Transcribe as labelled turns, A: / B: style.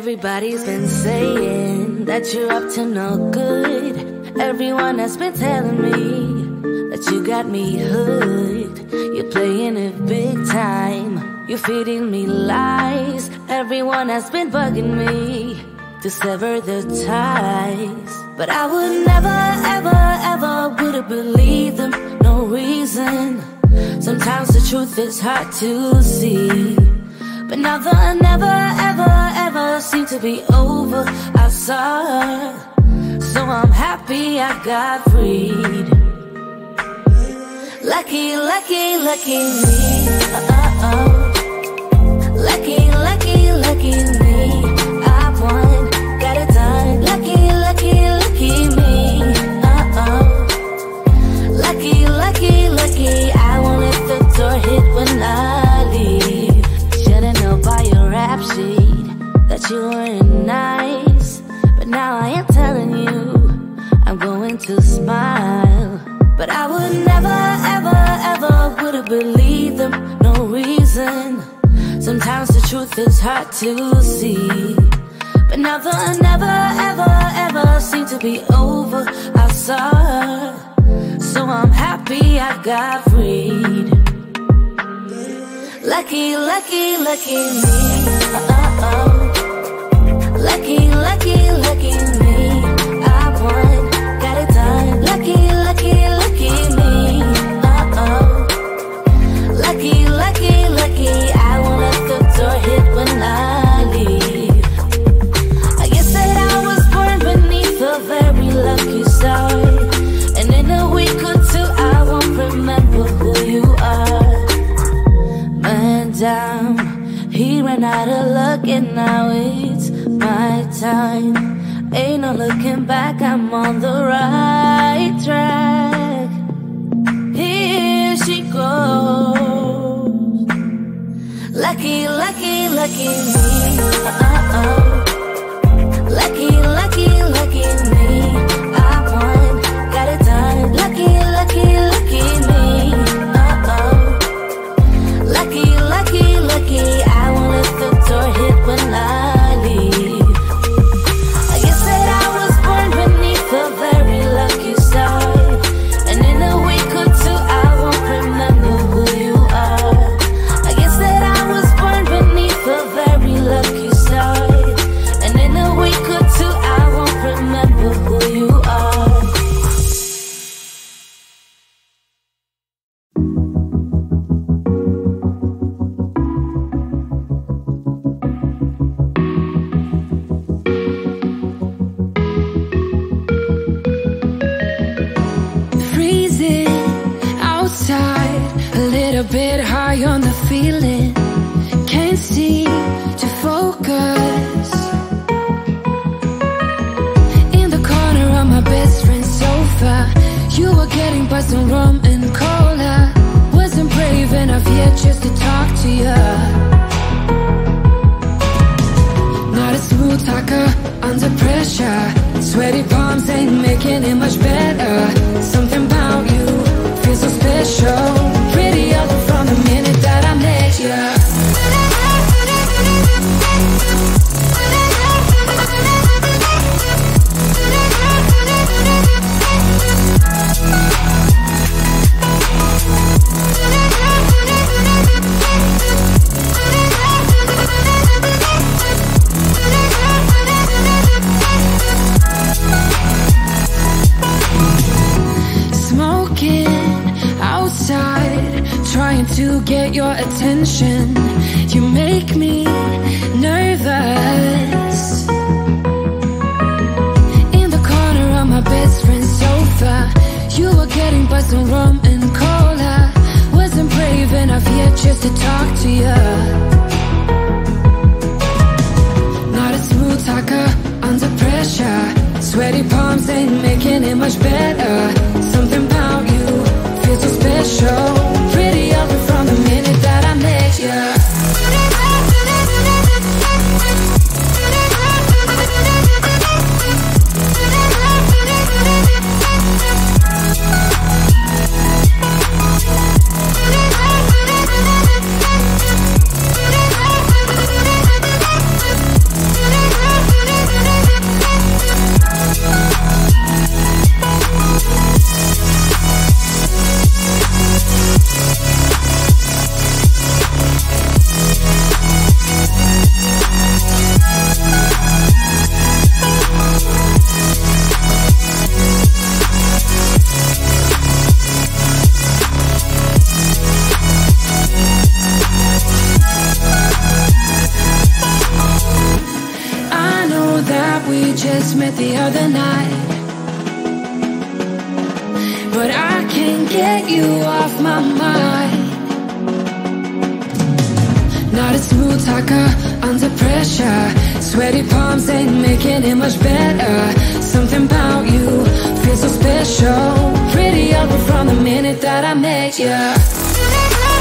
A: Everybody's been saying that you're up to no good. Everyone has been telling me that you got me hooked. You're playing it big time. You're feeding me lies. Everyone has been bugging me to sever the ties. But I would never, ever, ever would have believed them. No reason. Sometimes the truth is hard to see. But now the never, ever, ever seemed to be over. I saw her, so I'm happy I got freed. Lucky, lucky, lucky me. Lucky, lucky, lucky me. I won, got it done. Lucky, lucky, lucky me. Lucky, lucky, lucky. I won't let the door hit when I leave. Should've known by your rap sheet that you weren't nice, but now I am telling you I'm going to smile. But I would never, ever, ever would have believed them. No reason. Sometimes the truth is hard to see. But now the never, ever, ever seemed to be over. I saw her, so I'm happy I got freed. Lucky, lucky, lucky me. Lucky, lucky, lucky me. I won, got it done. Lucky, lucky, lucky me. Lucky, lucky, lucky. I won't let the door hit when I leave. I guess that I was born beneath a very lucky star, and in a week or two I won't remember who you are. Man down, he ran out of luck and now it's my time. Ain't no looking back, I'm on the right track. Here she goes. Lucky, lucky, lucky me. Lucky, lucky, lucky me. I won, got it done. Lucky, lucky, lucky me. Lucky, lucky, lucky. I won't let the door hit when I leave. I guess that I was born beneath a very lucky star, and in a week or two I won't remember who you are. I guess that I was born beneath a very lucky star, and in a week or two I won't remember who you are.
B: Bit high on the feeling, can't seem to focus. In the corner of my best friend's sofa, you were getting buzzed on rum and cola. Wasn't brave enough yet just to talk to you. Not a smooth talker under pressure. Sweaty palms ain't making it much better. Something about you feels so special. Pretty other from the minute that I met you. Trying to get your attention, you make me nervous. In the corner of my best friend's sofa, you were getting buzzed on rum and cola. Wasn't brave enough yet just to talk to you. Not a smooth talker under pressure. Sweaty palms ain't making it much better. Something about you feels so special. Pretty other from the minute that I met you. other night, but I can't get you off my mind. Not a smooth talker, under pressure. Sweaty palms ain't making it much better. Something about you feels so special. Pretty over from the minute that I met you.